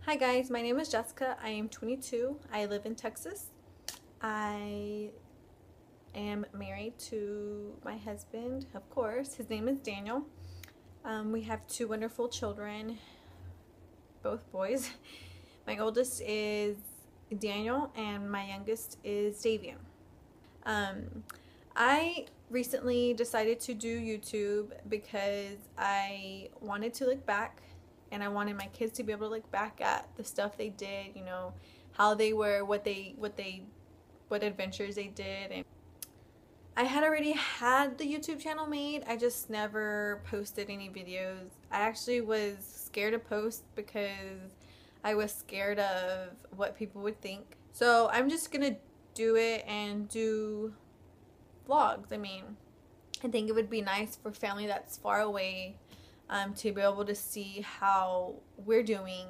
Hi guys, my name is Jessica. I am 22. I live in Texas. I am married to my husband, of course. His name is Daniel. We have two wonderful children, both boys. My oldest is Daniel and my youngest is Davian. I recently decided to do YouTube because I wanted to look back and I wanted my kids to be able to look back at the stuff they did, you know, how they were, what adventures they did. And I had already had the YouTube channel made. I just never posted any videos. I actually was scared to post because I was scared of what people would think. So I'm just gonna do it and do vlogs. I mean, I think it would be nice for family that's far away to be able to see how we're doing.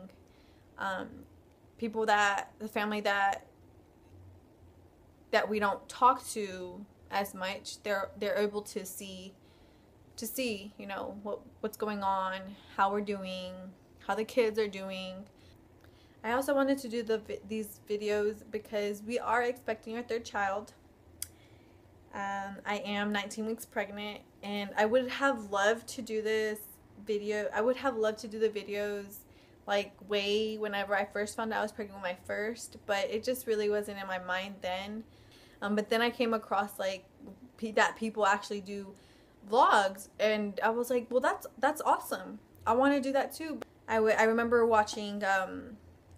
People that, the family that we don't talk to as much, they're able to see, you know, what's going on, how we're doing, how the kids are doing. I also wanted to do these videos because we are expecting our third child. I am 19 weeks pregnant, and I would have loved to do this video. I would have loved to do the videos like way whenever I first found out I was pregnant with my first, but it just really wasn't in my mind then. But then I came across like that people actually do vlogs, and I was like, well, that's awesome. I want to do that too. I remember watching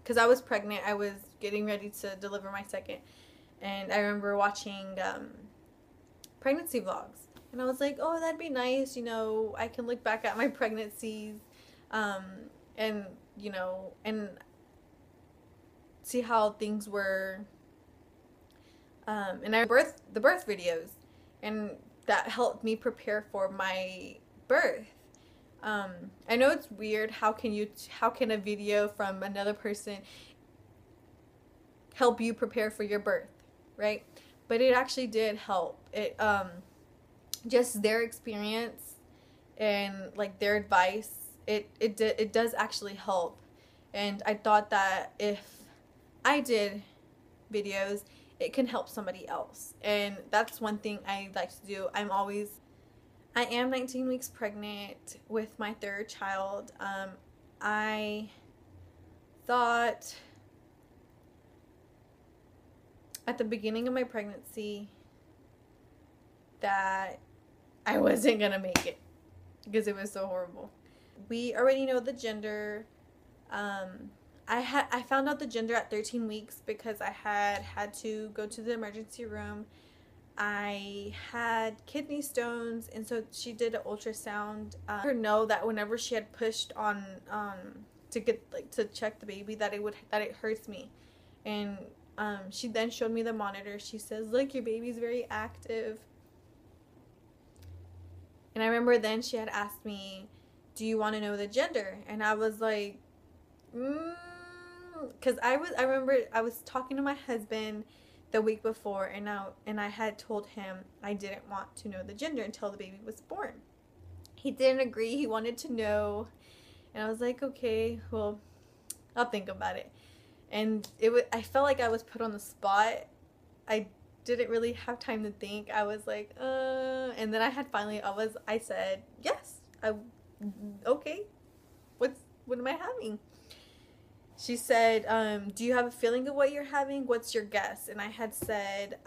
because I was pregnant. I was getting ready to deliver my second, and I remember watching pregnancy vlogs, and I was like, oh, that'd be nice, you know, I can look back at my pregnancies and you know, and see how things were, and the birth videos, and that helped me prepare for my birth. I know it's weird, how can a video from another person help you prepare for your birth, right? But it actually did help. It just their experience and like their advice, it does actually help. And I thought that if I did videos, it can help somebody else. And that's one thing I like to do. I am 19 weeks pregnant with my third child. I thought at the beginning of my pregnancy that I wasn't gonna make it because it was so horrible. We already know the gender. I found out the gender at 13 weeks because I had to go to the emergency room. I had kidney stones, and so she did an ultrasound. Her know that whenever she had pushed on to get to check the baby, that it hurts me. And she then showed me the monitor. She says, look, your baby's very active. And I remember then she had asked me, do you want to know the gender? And I was like, because I remember I was talking to my husband the week before, and I had told him I didn't want to know the gender until the baby was born. He didn't agree. He wanted to know. And I was like, okay, well, I'll think about it. And I felt like I was put on the spot. I didn't really have time to think. I was like, and then I said, yes, okay. What am I having? She said, do you have a feeling of what you're having? What's your guess? And I had said,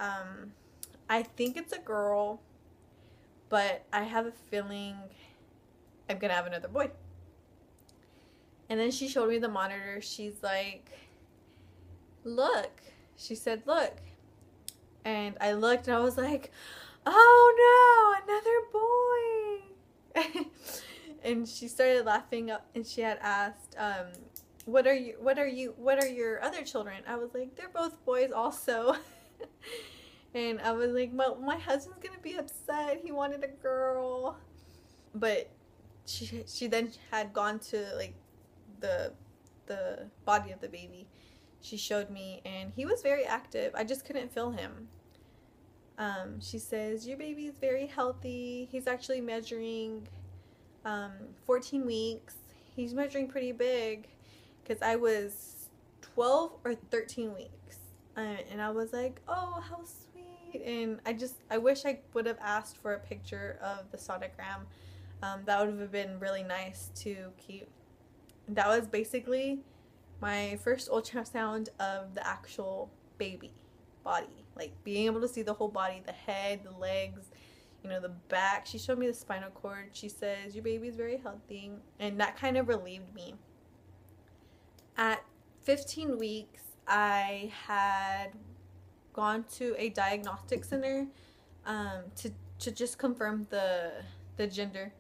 I think it's a girl, but I have a feeling I'm gonna have another boy. And then she showed me the monitor. She's like, look. She said, look. And I looked and I was like, oh no, another boy. And she started laughing up, and she had asked, what are your other children? I was like, they're both boys also. And I was like, well, my husband's gonna be upset. He wanted a girl. But she then had gone to like the body of the baby. She showed me, and he was very active. I just couldn't feel him. She says, your baby is very healthy. He's actually measuring 14 weeks. He's measuring pretty big. because I was 12 or 13 weeks. And I was like, oh, how sweet. And I wish I would have asked for a picture of the sonogram. That would have been really nice to keep. That was basically my first ultrasound of the actual baby body. Like being able to see the whole body, the head, the legs, you know, the back. She showed me the spinal cord. She says, your baby's very healthy. And that kind of relieved me. At 15 weeks, I had gone to a diagnostic center to just confirm the gender.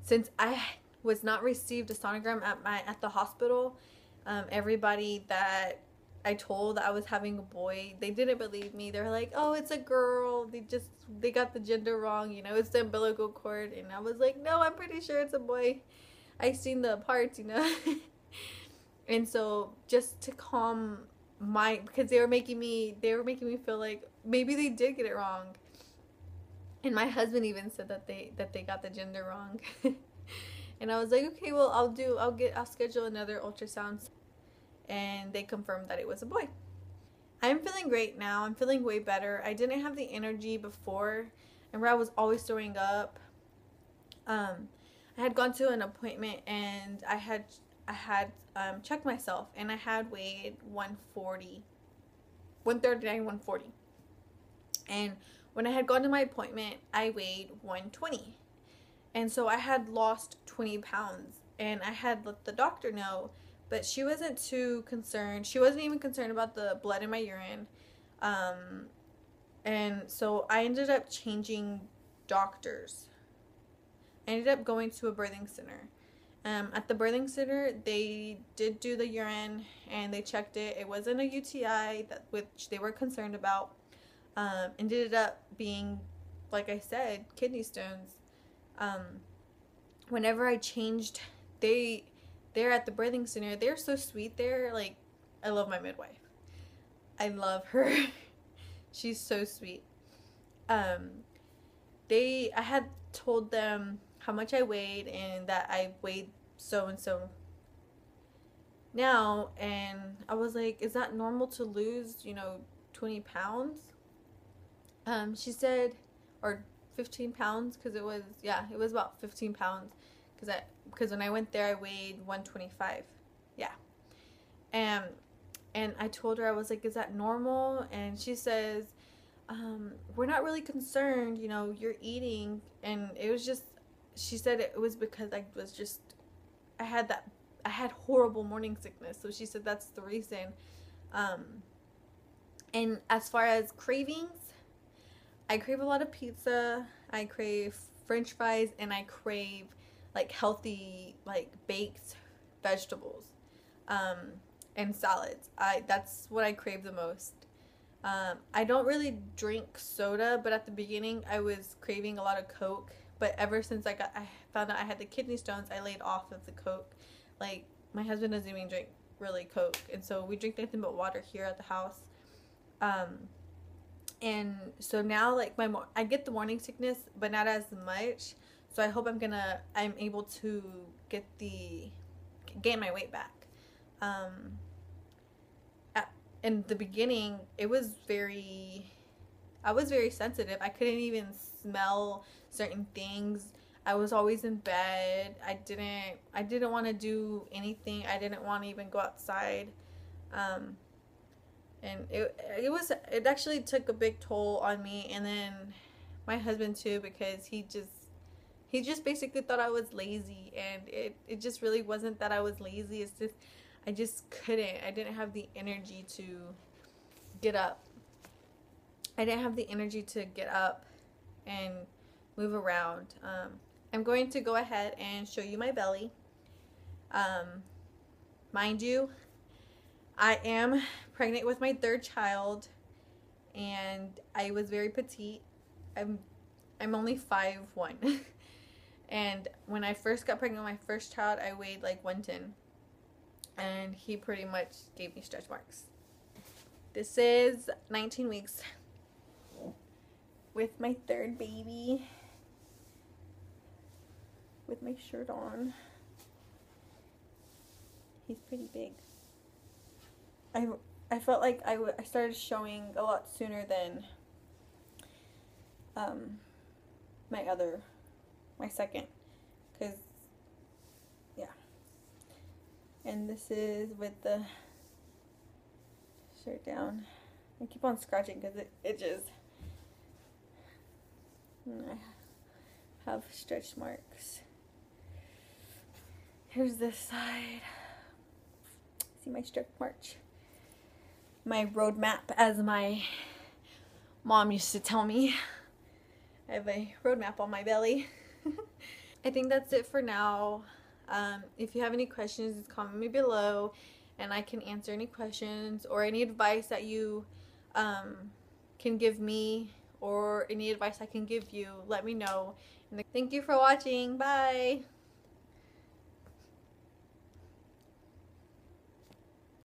Since I was not received a sonogram at the hospital, everybody that I told that I was having a boy, they didn't believe me. They were like, oh, it's a girl. They got the gender wrong. You know, it's the umbilical cord. And I was like, no, I'm pretty sure it's a boy. I seen the parts, you know. And so just to calm because they were making me feel like maybe they did get it wrong. And my husband even said that they got the gender wrong. And I was like, okay, well, I'll schedule another ultrasound. And they confirmed that it was a boy. I'm feeling great now. I'm feeling way better. I didn't have the energy before, and where I was always throwing up. I had gone to an appointment, and I had checked myself, and I had weighed 139, 140. And when I had gone to my appointment, I weighed 120. And so I had lost 20 pounds, and I had let the doctor know, but she wasn't too concerned. She wasn't even concerned about the blood in my urine. And so I ended up changing doctors. I ended up going to a birthing center. At the birthing center, they did do the urine, and they checked it. It wasn't a UTI, which they were concerned about. Ended up being, like I said, kidney stones. Whenever I changed, they're at the birthing center. They're so sweet there. Like, I love my midwife. I love her. She's so sweet. I had told them how much I weighed and that I weighed so and so now, and I was like, is that normal to lose, 20 pounds? She said, or 15 pounds, because it was about 15 pounds, because when I went there, I weighed 125. Yeah. And I told her, I was like, is that normal? And she says, we're not really concerned, you're eating. And it was just, she said it was because I had horrible morning sickness. So she said that's the reason. And as far as cravings, I crave a lot of pizza. I crave French fries, and I crave like healthy, like baked vegetables, and salads. That's what I crave the most. I don't really drink soda, but at the beginning I was craving a lot of Coke. But ever since I found out I had the kidney stones, I laid off of the Coke. Like, my husband doesn't even drink really Coke, and so we drink nothing but water here at the house. And so now, like, I get the morning sickness, but not as much. So I hope I'm able to gain my weight back. In the beginning, I was very sensitive. I couldn't even smell certain things. I was always in bed. I didn't want to do anything. I didn't want to even go outside. And it actually took a big toll on me, and then my husband too, because he just basically thought I was lazy, and it just really wasn't that I was lazy. It's just I just couldn't. I didn't have the energy to get up. I didn't have the energy to get up and move around. I'm going to go ahead and show you my belly. Mind you, I am pregnant with my third child, and I was very petite. I'm only 5'1", and when I first got pregnant with my first child, I weighed like 110, and he pretty much gave me stretch marks. This is 19 weeks with my third baby, with my shirt on. He's pretty big. I felt like I started showing a lot sooner than my second, because yeah. And this is with the shirt down. I keep on scratching because it itches. And I have stretch marks. Here's this side. See my stretch marks? My roadmap, as my mom used to tell me. I have a roadmap on my belly. I think that's it for now. If you have any questions, just comment me below and I can answer any questions or any advice that you can give me, or any advice I can give you. Let me know. And thank you for watching. Bye.